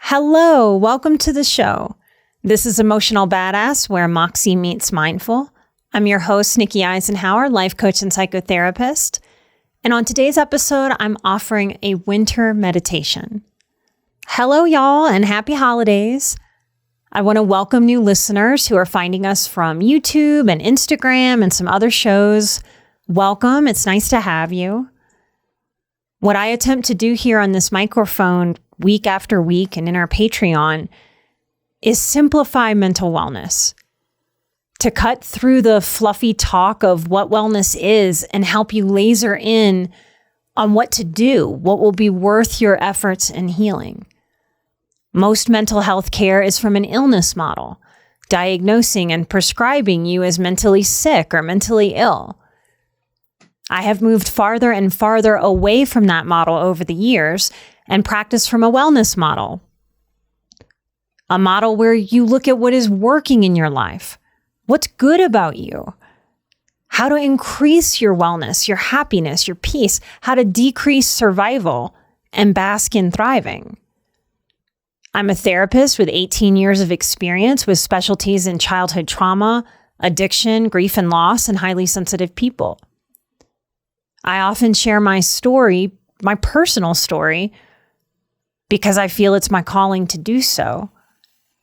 Hello, welcome to the show. This is Emotional Badass, where Moxie meets mindful. I'm your host, Nikki Eisenhower, life coach and psychotherapist. And on today's episode, I'm offering a winter meditation. Hello, y'all, and happy holidays. I want to welcome new listeners who are finding us from YouTube and Instagram and some other shows. Welcome. It's nice to have you. What I attempt to do here on this microphone week after week and in our Patreon is simplify mental wellness, to cut through the fluffy talk of what wellness is and help you laser in on what to do, what will be worth your efforts in healing. Most mental health care is from an illness model, diagnosing and prescribing you as mentally sick or mentally ill. I have moved farther and farther away from that model over the years and practice from a wellness model. A model where you look at what is working in your life, what's good about you, how to increase your wellness, your happiness, your peace, how to decrease survival and bask in thriving. I'm a therapist with 18 years of experience with specialties in childhood trauma, addiction, grief and loss, and highly sensitive people. I often share my story, my personal story, because I feel it's my calling to do so,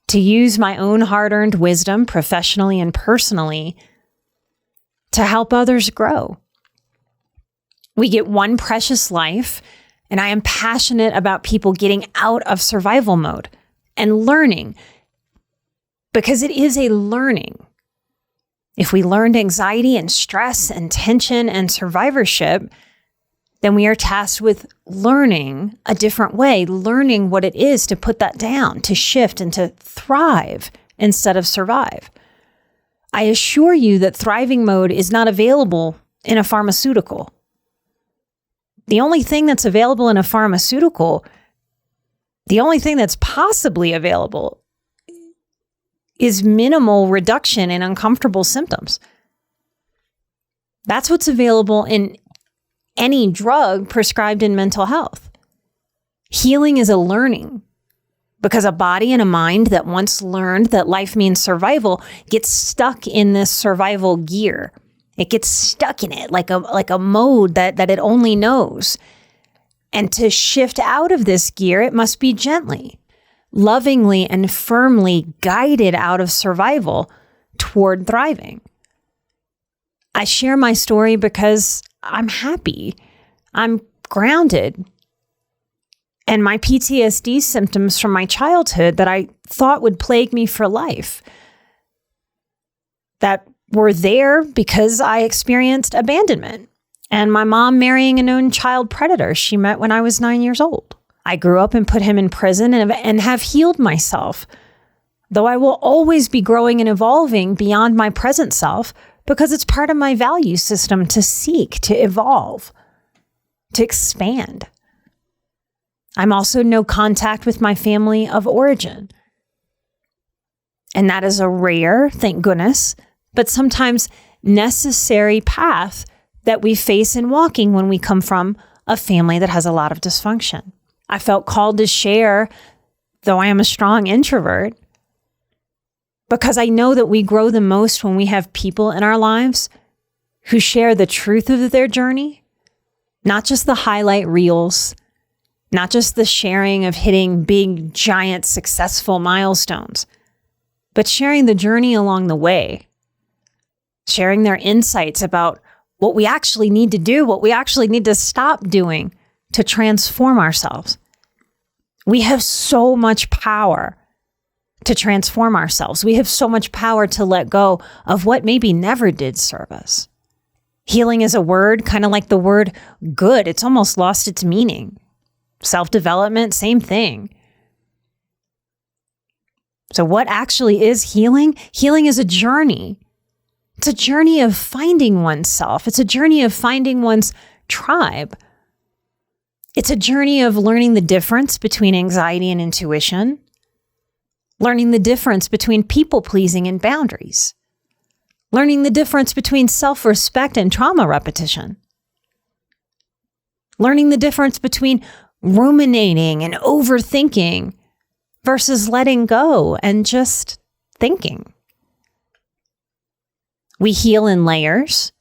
to use my own hard-earned wisdom professionally and personally to help others grow. We get one precious life, and I am passionate about people getting out of survival mode and learning, because it is a learning. If we learned anxiety and stress and tension and survivorship, then we are tasked with learning a different way, learning what it is to put that down, to shift and to thrive instead of survive. I assure you that thriving mode is not available in a pharmaceutical. The only thing that's available in a pharmaceutical, the only thing that's possibly available is minimal reduction in uncomfortable symptoms. That's what's available in any drug prescribed in mental health. Healing is a learning, because a body and a mind that once learned that life means survival gets stuck in this survival gear. It gets stuck in it like a mode that it only knows. And to shift out of this gear, it must be gently, lovingly and firmly guided out of survival toward thriving. I share my story because I'm happy, I'm grounded, and my PTSD symptoms from my childhood that I thought would plague me for life, that were there because I experienced abandonment and my mom marrying a known child predator she met when I was 9 years old. I grew up and put him in prison and have healed myself, though I will always be growing and evolving beyond my present self, because it's part of my value system to seek, to evolve, to expand. I'm also no contact with my family of origin. And that is a rare, thank goodness, but sometimes necessary path that we face in walking when we come from a family that has a lot of dysfunction. I felt called to share, though I am a strong introvert, because I know that we grow the most when we have people in our lives who share the truth of their journey, not just the highlight reels, not just the sharing of hitting big, giant, successful milestones, but sharing the journey along the way, sharing their insights about what we actually need to do, what we actually need to stop doing to transform ourselves. We have so much power to transform ourselves. We have so much power to let go of what maybe never did serve us. Healing is a word, kind of like the word good. It's almost lost its meaning. Self-development, same thing. So what actually is healing? Healing is a journey. It's a journey of finding oneself. It's a journey of finding one's tribe. It's a journey of learning the difference between anxiety and intuition, learning the difference between people-pleasing and boundaries, learning the difference between self-respect and trauma repetition, learning the difference between ruminating and overthinking versus letting go and just thinking. We heal in layers.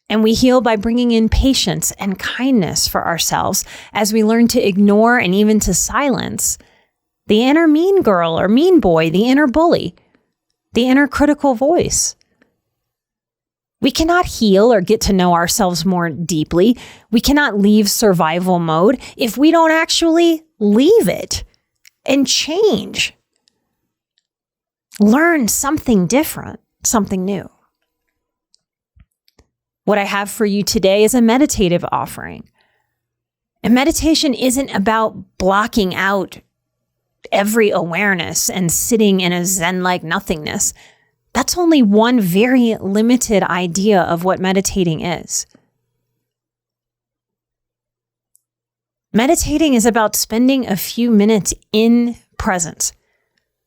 And we heal by bringing in patience and kindness for ourselves as we learn to ignore and even to silence the inner mean girl or mean boy, the inner bully, the inner critical voice. We cannot heal or get to know ourselves more deeply. We cannot leave survival mode if we don't actually leave it and change. Learn something different, something new. What I have for you today is a meditative offering. And meditation isn't about blocking out every awareness and sitting in a Zen-like nothingness. That's only one very limited idea of what meditating is. Meditating is about spending a few minutes in presence.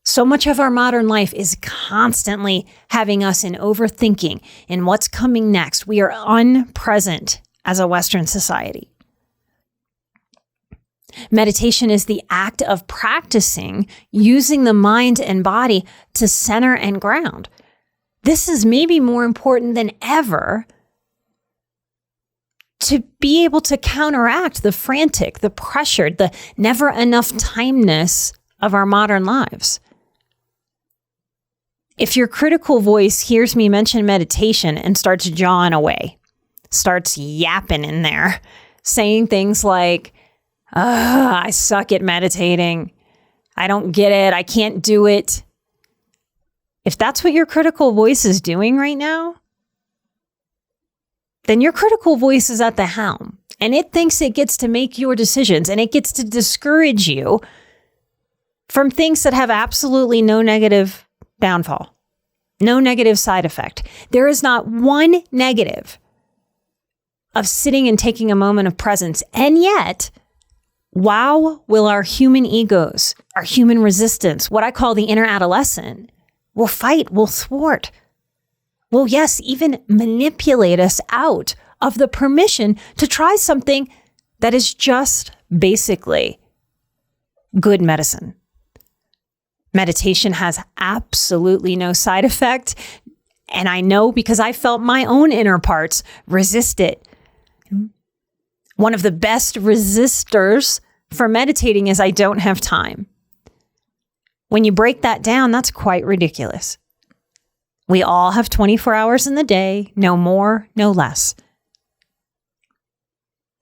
So much of our modern life is constantly having us in overthinking in what's coming next. We are unpresent as a Western society. Meditation is the act of practicing using the mind and body to center and ground. This is maybe more important than ever to be able to counteract the frantic, the pressured, the never enough timeness of our modern lives. If your critical voice hears me mention meditation and starts jawing away, starts yapping in there, saying things like, I suck at meditating. I don't get it. I can't do it. If that's what your critical voice is doing right now, then your critical voice is at the helm and it thinks it gets to make your decisions and it gets to discourage you from things that have absolutely no negative downfall, no negative side effect. There is not one negative of sitting and taking a moment of presence. And yet, wow, will our human egos, our human resistance, what I call the inner adolescent, will fight, will thwart, will, yes, even manipulate us out of the permission to try something that is just basically good medicine. Meditation has absolutely no side effect. And I know because I felt my own inner parts resist it. One of the best resistors for meditating is I don't have time. When you break that down, that's quite ridiculous. We all have 24 hours in the day, no more, no less.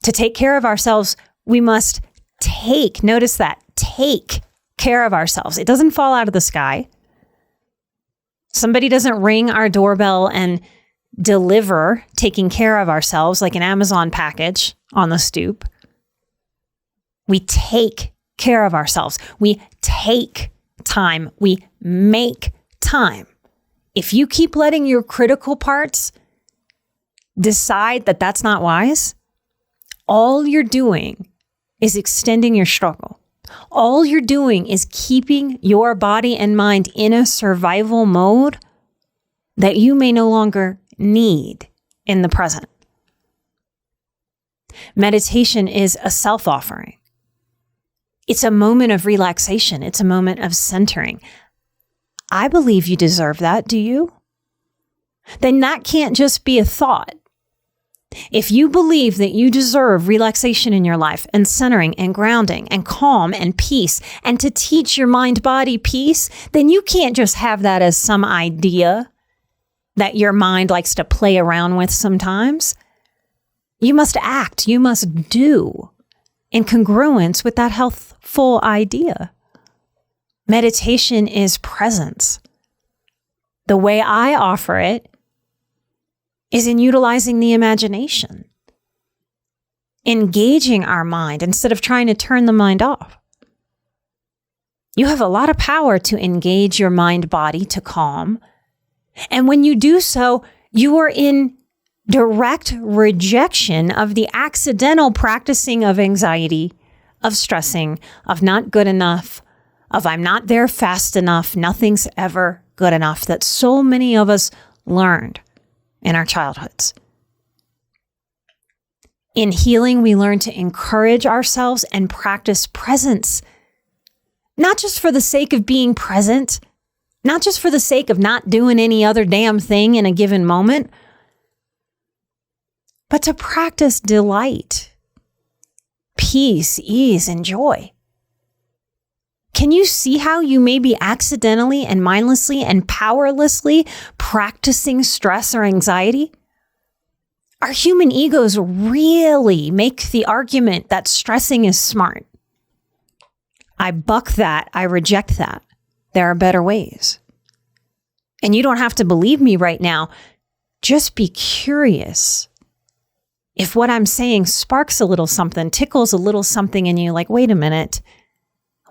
To take care of ourselves, we must take care of ourselves. It doesn't fall out of the sky. Somebody doesn't ring our doorbell and deliver taking care of ourselves like an Amazon package on the stoop. We take care of ourselves. We take time. We make time. If you keep letting your critical parts decide that that's not wise, all you're doing is extending your struggle. All you're doing is keeping your body and mind in a survival mode that you may no longer need in the present. Meditation is a self-offering. It's a moment of relaxation. It's a moment of centering. I believe you deserve that, do you? Then that can't just be a thought. If you believe that you deserve relaxation in your life and centering and grounding and calm and peace and to teach your mind-body peace, then you can't just have that as some idea that your mind likes to play around with sometimes. You must act, you must do in congruence with that healthful idea. Meditation is presence. The way I offer it is in utilizing the imagination, engaging our mind instead of trying to turn the mind off. You have a lot of power to engage your mind body to calm. And when you do so, you are in direct rejection of the accidental practicing of anxiety, of stressing, of not good enough, of I'm not there fast enough, nothing's ever good enough, that so many of us learned in our childhoods. In healing, we learn to encourage ourselves and practice presence Not just for the sake of being present, not just for the sake of not doing any other damn thing in a given moment, but to practice delight, peace, ease, and joy. Can you see how you may be accidentally and mindlessly and powerlessly practicing stress or anxiety? Our human egos really make the argument that stressing is smart. I buck that. I reject that. There are better ways. And you don't have to believe me right now. Just be curious. If what I'm saying sparks a little something, tickles a little something in you, like, wait a minute,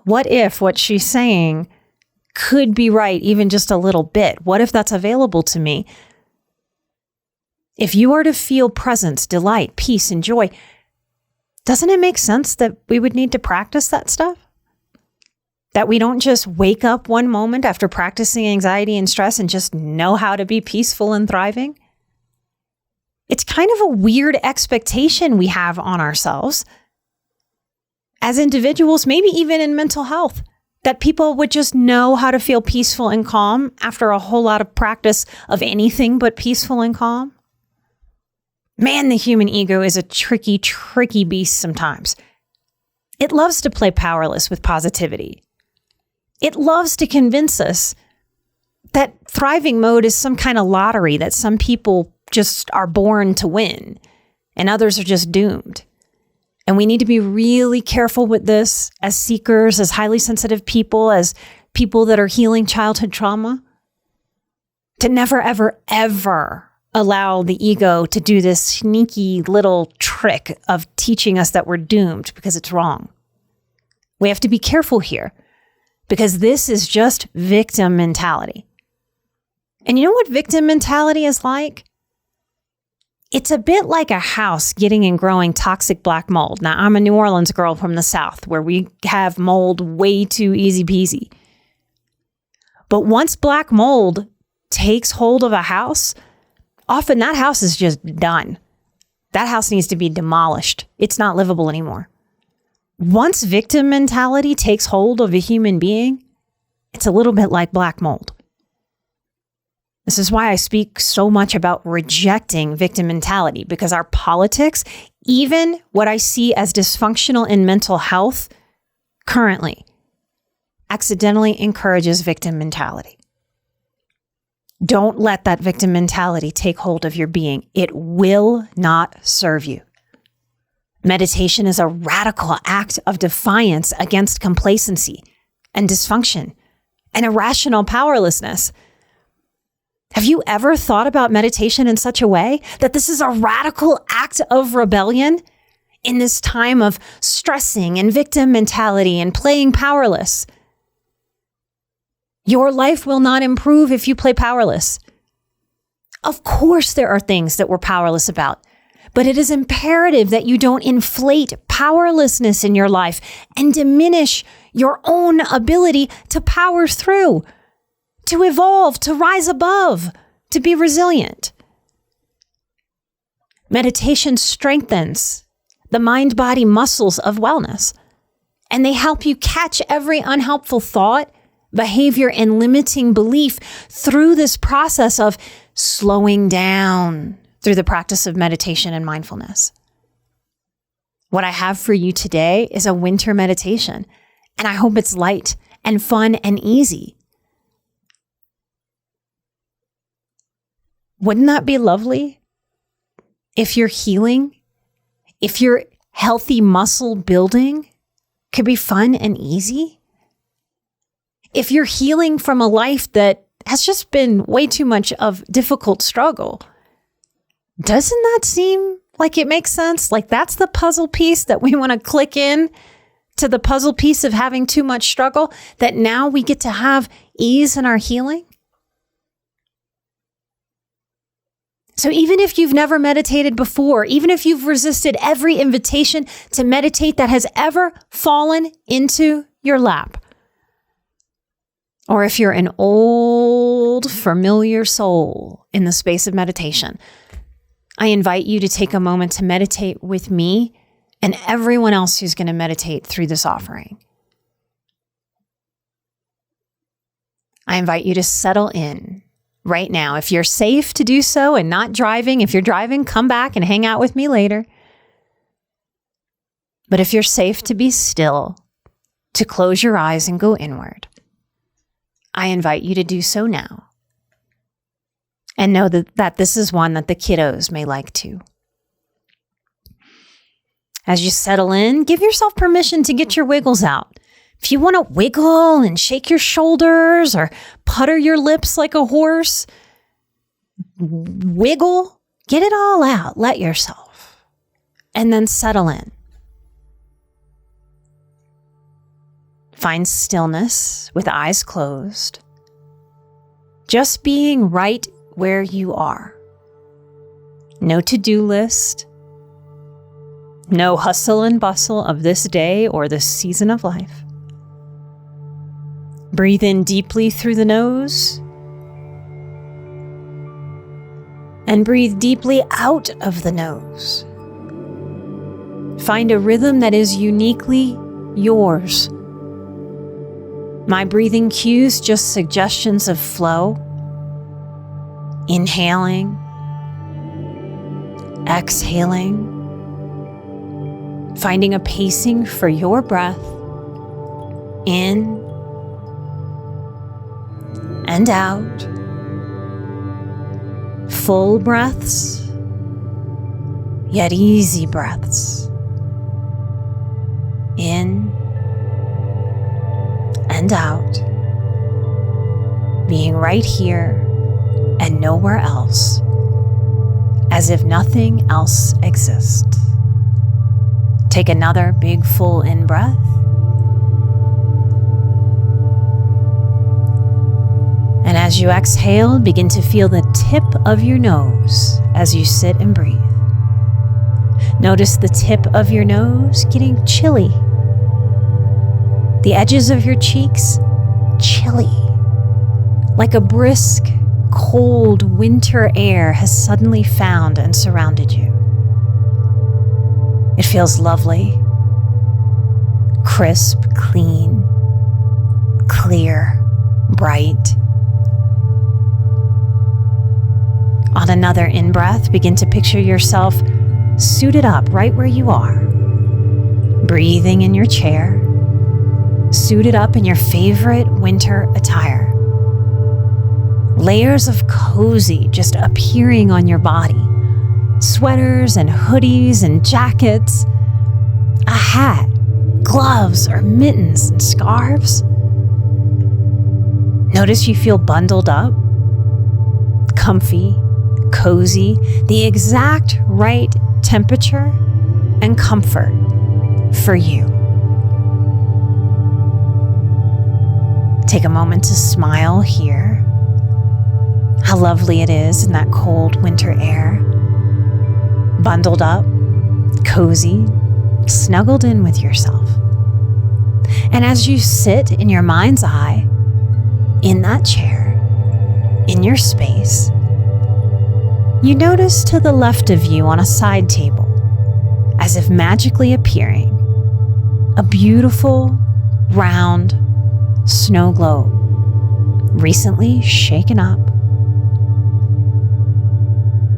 what if what she's saying could be right even just a little bit? What if that's available to me? If you are to feel presence, delight, peace, and joy, doesn't it make sense that we would need to practice that stuff? That we don't just wake up one moment after practicing anxiety and stress and just know how to be peaceful and thriving? It's kind of a weird expectation we have on ourselves as individuals, maybe even in mental health, that people would just know how to feel peaceful and calm after a whole lot of practice of anything but peaceful and calm. Man, the human ego is a tricky, tricky beast sometimes. It loves to play powerless with positivity. It loves to convince us that thriving mode is some kind of lottery that some people just are born to win and others are just doomed. And we need to be really careful with this as seekers, as highly sensitive people, as people that are healing childhood trauma, to never, ever, ever allow the ego to do this sneaky little trick of teaching us that we're doomed because it's wrong. We have to be careful here because this is just victim mentality. And you know what victim mentality is like? It's a bit like a house getting and growing toxic black mold. Now, I'm a New Orleans girl from the South where we have mold way too easy peasy. But once black mold takes hold of a house, often that house is just done. That house needs to be demolished. It's not livable anymore. Once victim mentality takes hold of a human being, it's a little bit like black mold. This is why I speak so much about rejecting victim mentality, because our politics, even what I see as dysfunctional in mental health currently, accidentally encourages victim mentality. Don't let that victim mentality take hold of your being. It will not serve you. Meditation is a radical act of defiance against complacency and dysfunction and irrational powerlessness. Have you ever thought about meditation in such a way that this is a radical act of rebellion in this time of stressing and victim mentality and playing powerless? Your life will not improve if you play powerless. Of course, there are things that we're powerless about, but it is imperative that you don't inflate powerlessness in your life and diminish your own ability to power through, to evolve, to rise above, to be resilient. Meditation strengthens the mind-body muscles of wellness, and they help you catch every unhelpful thought, behavior, and limiting belief through this process of slowing down through the practice of meditation and mindfulness. What I have for you today is a winter meditation, and I hope it's light and fun and easy. Wouldn't that be lovely? If your healing, if your healthy muscle building could be fun and easy? If you're healing from a life that has just been way too much of difficult struggle, doesn't that seem like it makes sense? Like that's the puzzle piece that we want to click in to the puzzle piece of having too much struggle, that now we get to have ease in our healing? So even if you've never meditated before, even if you've resisted every invitation to meditate that has ever fallen into your lap, or if you're an old, familiar soul in the space of meditation, I invite you to take a moment to meditate with me and everyone else who's going to meditate through this offering. I invite you to settle in right now. If you're safe to do so and not driving, if you're driving, come back and hang out with me later. But if you're safe to be still, to close your eyes and go inward, I invite you to do so now. And know that this is one that the kiddos may like too. As you settle in, give yourself permission to get your wiggles out. If you want to wiggle and shake your shoulders or putter your lips like a horse, wiggle, get it all out, let yourself, and then settle in. Find stillness with eyes closed, just being right where you are. No to-do list, no hustle and bustle of this day or this season of life. Breathe in deeply through the nose and breathe deeply out of the nose. Find a rhythm that is uniquely yours. My breathing cues just suggestions of flow, inhaling, exhaling, finding a pacing for your breath in and out. Full breaths, yet easy breaths. In and out. Being right here and nowhere else, as if nothing else exists. Take another big full in-breath. And as you exhale, begin to feel the tip of your nose as you sit and breathe. Notice the tip of your nose getting chilly. The edges of your cheeks, chilly. Like a brisk, cold winter air has suddenly found and surrounded you. It feels lovely, crisp, clean, clear, bright. On another in-breath, begin to picture yourself suited up right where you are, breathing in your chair, suited up in your favorite winter attire. Layers of cozy just appearing on your body. Sweaters and hoodies and jackets, a hat, gloves or mittens and scarves. Notice you feel bundled up, comfy, cozy, the exact right temperature and comfort for you. Take a moment to smile here. How lovely it is in that cold winter air. Bundled up, cozy, snuggled in with yourself. And as you sit in your mind's eye, in that chair, in your space, you notice to the left of you on a side table, as if magically appearing, a beautiful, round snow globe, recently shaken up.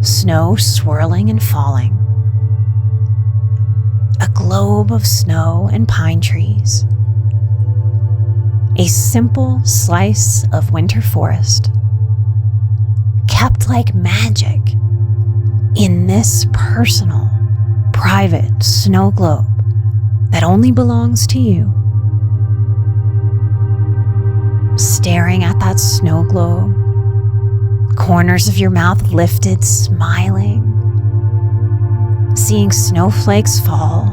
Snow swirling and falling. A globe of snow and pine trees. A simple slice of winter forest, kept like magic in this personal, private snow globe that only belongs to you. Staring at that snow globe, corners of your mouth lifted, smiling, seeing snowflakes fall,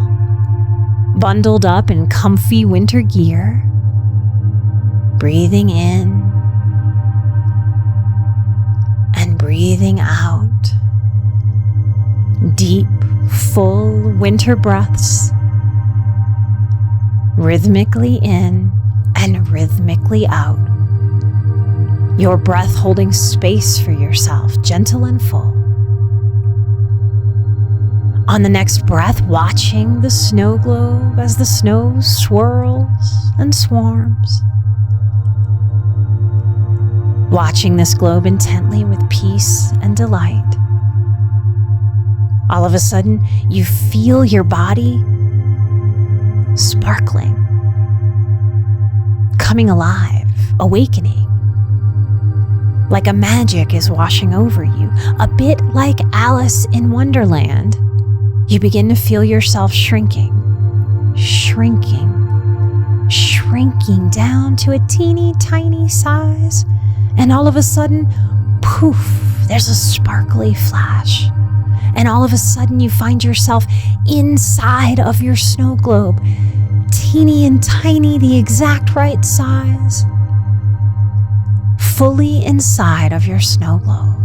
bundled up in comfy winter gear, breathing in and breathing out, deep, full winter breaths, rhythmically in and rhythmically out. Your breath holding space for yourself, gentle and full. On the next breath, watching the snow globe as the snow swirls and swarms. watching this globe intently with peace and delight. All of a sudden, you feel your body sparkling, coming alive, awakening. Like a magic is washing over you, a bit like Alice in Wonderland. You begin to feel yourself shrinking down to a teeny tiny size. And all of a sudden, poof, there's a sparkly flash. And all of a sudden you find yourself inside of your snow globe, teeny and tiny, the exact right size, fully inside of your snow globe.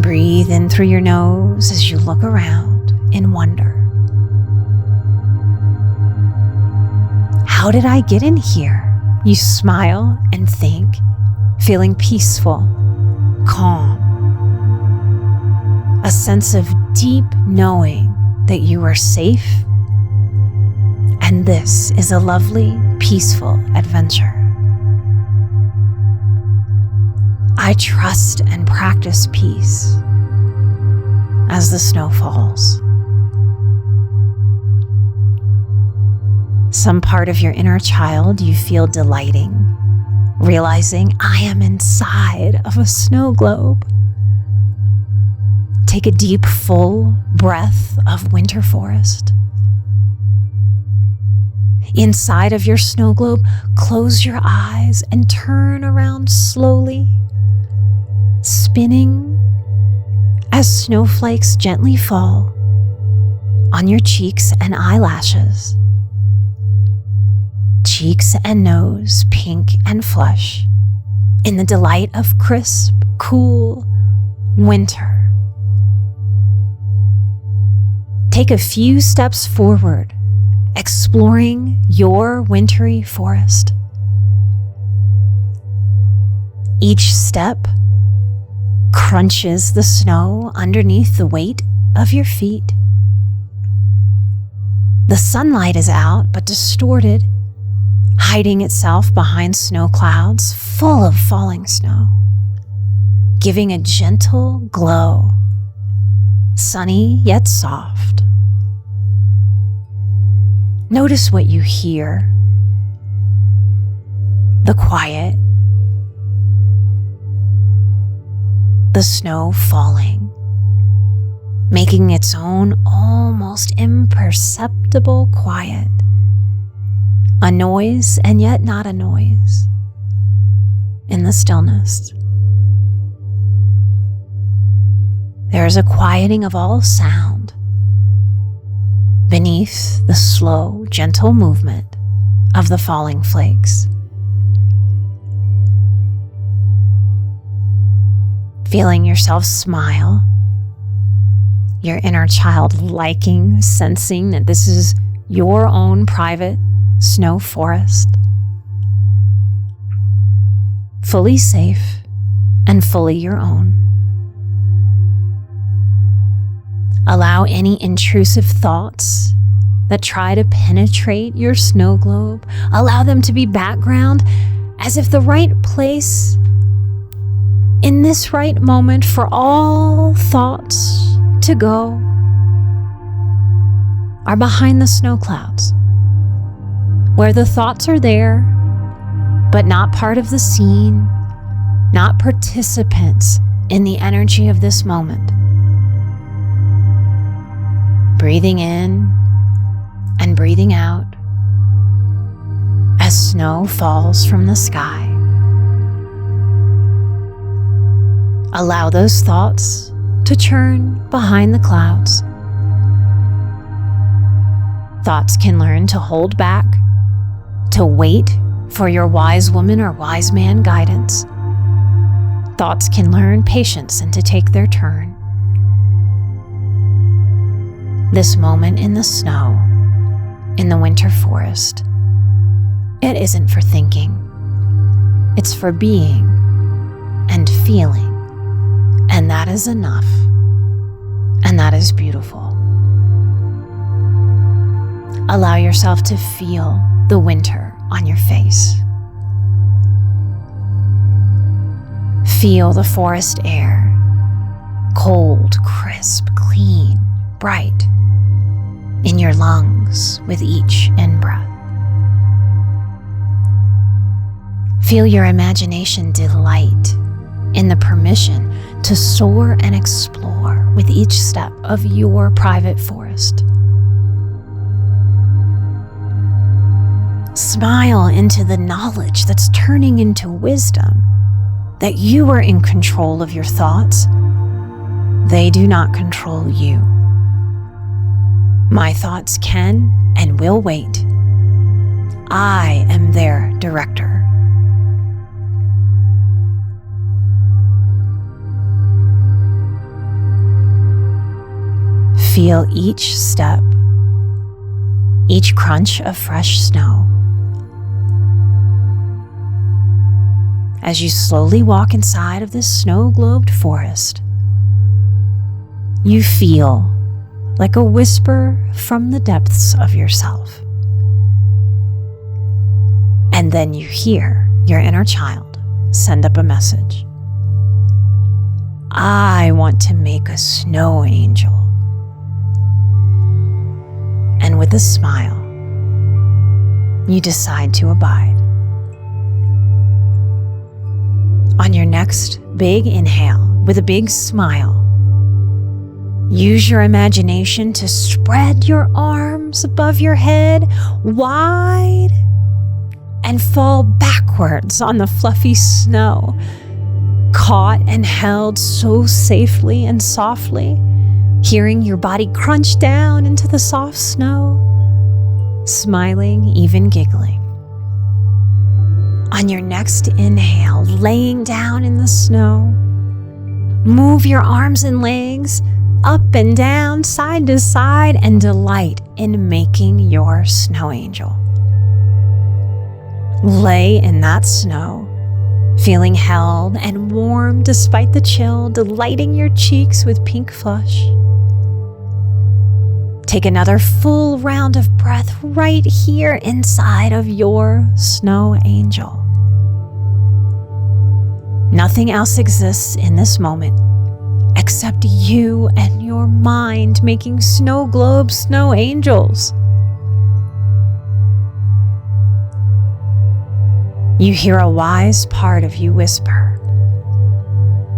Breathe in through your nose as you look around in wonder. How did I get in here? You smile and think, feeling peaceful, calm. A sense of deep knowing that you are safe, and this is a lovely, peaceful adventure. I trust and practice peace as the snow falls. Some part of your inner child you feel delighting, realizing I am inside of a snow globe. Take a deep, full breath of winter forest. Inside of your snow globe, close your eyes and turn around slowly, spinning as snowflakes gently fall on your cheeks and eyelashes. Cheeks and nose pink and flush in the delight of crisp, cool winter. Take a few steps forward, exploring your wintry forest. Each step crunches the snow underneath the weight of your feet. The sunlight is out, but distorted, hiding itself behind snow clouds full of falling snow, giving a gentle glow, sunny yet soft. Notice what you hear, the quiet, the snow falling, making its own almost imperceptible quiet. A noise and yet not a noise in the stillness. There is a quieting of all sound beneath the slow, gentle movement of the falling flakes. Feeling yourself smile, your inner child liking, sensing that this is your own private snow forest, fully safe and fully your own. Allow any intrusive thoughts that try to penetrate your snow globe, allow them to be background, as if the right place in this right moment for all thoughts to go are behind the snow clouds, where the thoughts are there, but not part of the scene, not participants in the energy of this moment. Breathing in and breathing out as snow falls from the sky. Allow those thoughts to churn behind the clouds. Thoughts can learn to hold back, to wait for your wise woman or wise man guidance. Thoughts can learn patience and to take their turn. This moment in the snow, in the winter forest, it isn't for thinking. It's for being and feeling. And that is enough. And that is beautiful. Allow yourself to feel the winter on your face. Feel the forest air, cold, crisp, clean, bright, in your lungs with each in-breath. Feel your imagination delight in the permission to soar and explore with each step of your private forest. Smile into the knowledge that's turning into wisdom that you are in control of your thoughts. They do not control you. My thoughts can and will wait. I am their director. Feel each step, each crunch of fresh snow. As you slowly walk inside of this snow-globed forest, you feel like a whisper from the depths of yourself. And then you hear your inner child send up a message. I want to make a snow angel. And with a smile, you decide to abide. On your next big inhale, with a big smile, use your imagination to spread your arms above your head wide and fall backwards on the fluffy snow, caught and held so safely and softly, hearing your body crunch down into the soft snow, smiling, even giggling. On your next inhale, laying down in the snow, move your arms and legs up and down, side to side, and delight in making your snow angel. Lay in that snow, feeling held and warm despite the chill, delighting your cheeks with pink flush. Take another full round of breath right here inside of your snow angel. Nothing else exists in this moment except you and your mind making snow globes, snow angels. You hear a wise part of you whisper,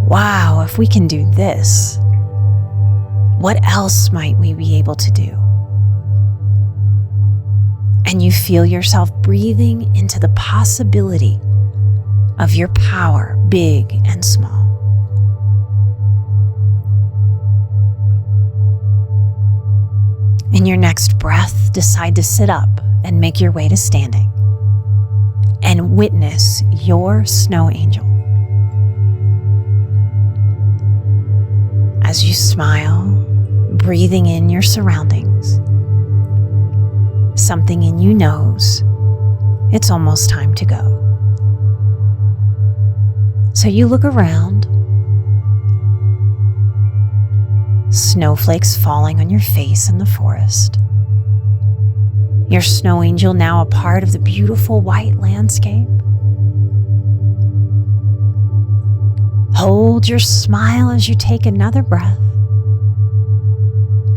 wow, if we can do this, what else might we be able to do? And you feel yourself breathing into the possibility of your power, big and small. In your next breath, decide to sit up and make your way to standing and witness your snow angel. As you smile, breathing in your surroundings, something in you knows it's almost time to go. So you look around, snowflakes falling on your face in the forest. Your snow angel now a part of the beautiful white landscape. Hold your smile as you take another breath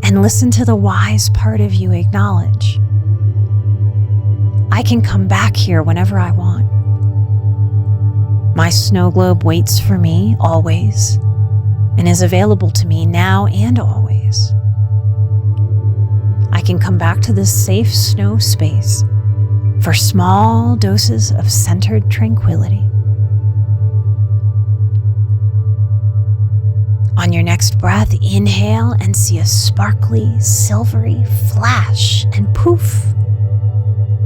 and listen to the wise part of you acknowledge, I can come back here whenever I want. My snow globe waits for me always and is available to me now and always. I can come back to this safe snow space for small doses of centered tranquility. On your next breath, inhale and see a sparkly, silvery flash and poof,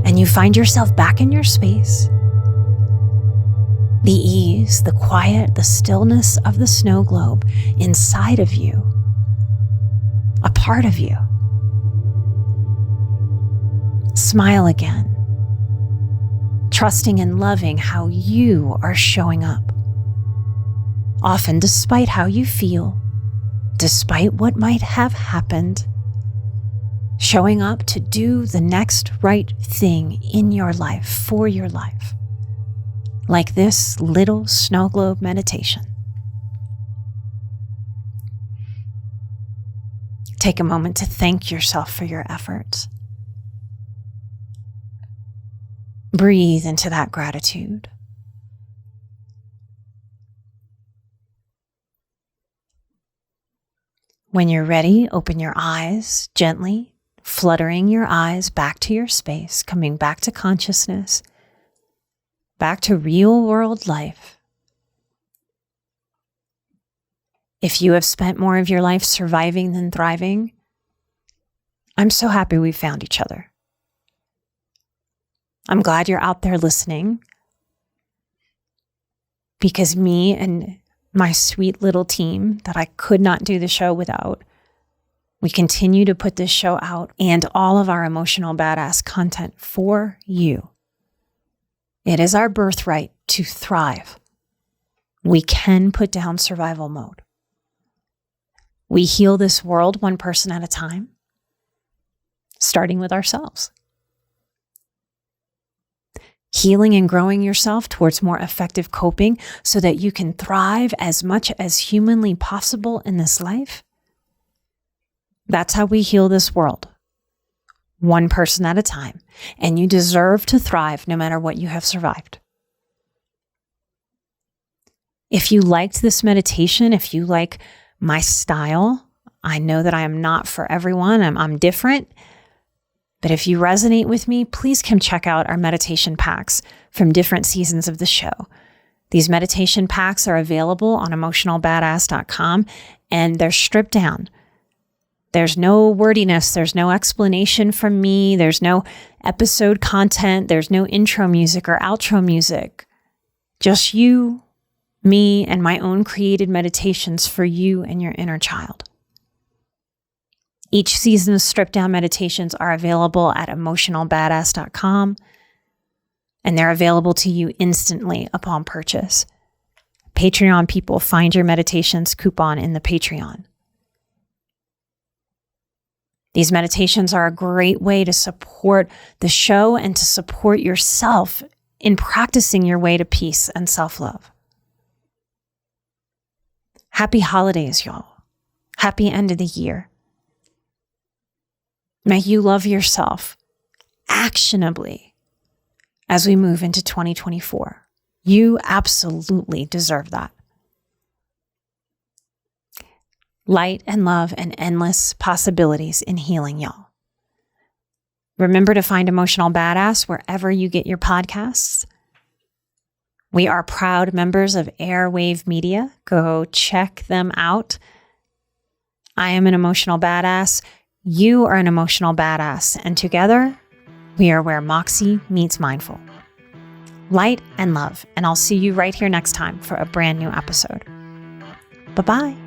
and you find yourself back in your space. The ease, the quiet, the stillness of the snow globe inside of you, a part of you. Smile again, trusting and loving how you are showing up, often despite how you feel, despite what might have happened, showing up to do the next right thing in your life, for your life. like this little snow globe meditation. Take a moment to thank yourself for your efforts. Breathe into that gratitude. When you're ready, open your eyes gently, fluttering your eyes back to your space, coming back to consciousness, back to real world life. If you have spent more of your life surviving than thriving, I'm so happy we found each other. I'm glad you're out there listening, because me and my sweet little team that I could not do the show without, we continue to put this show out and all of our emotional badass content for you. It is our birthright to thrive. We can put down survival mode. We heal this world one person at a time, starting with ourselves. Healing and growing yourself towards more effective coping so that you can thrive as much as humanly possible in this life. That's how we heal this world, one person at a time. And you deserve to thrive no matter what you have survived. If you liked this meditation, if you like my style, I know that I am not for everyone. I'm different. But if you resonate with me, please come check out our meditation packs from different seasons of the show. These meditation packs are available on emotionalbadass.com, and they're stripped down. There's no wordiness. There's no explanation from me. There's no episode content. There's no intro music or outro music. Just you, me, and my own created meditations for you and your inner child. Each season's stripped down meditations are available at emotionalbadass.com, and they're available to you instantly upon purchase. Patreon people, find your meditations coupon in the Patreon. These meditations are a great way to support the show and to support yourself in practicing your way to peace and self-love. Happy holidays, y'all. Happy end of the year. May you love yourself actionably as we move into 2024. You absolutely deserve that. Light and love and endless possibilities in healing, y'all. Remember to find Emotional Badass wherever you get your podcasts. We are proud members of Airwave Media. Go check them out. I am an emotional badass. You are an emotional badass, and together, we are where Moxie meets mindful. Light and love, and I'll see you right here next time for a brand new episode. Bye-bye.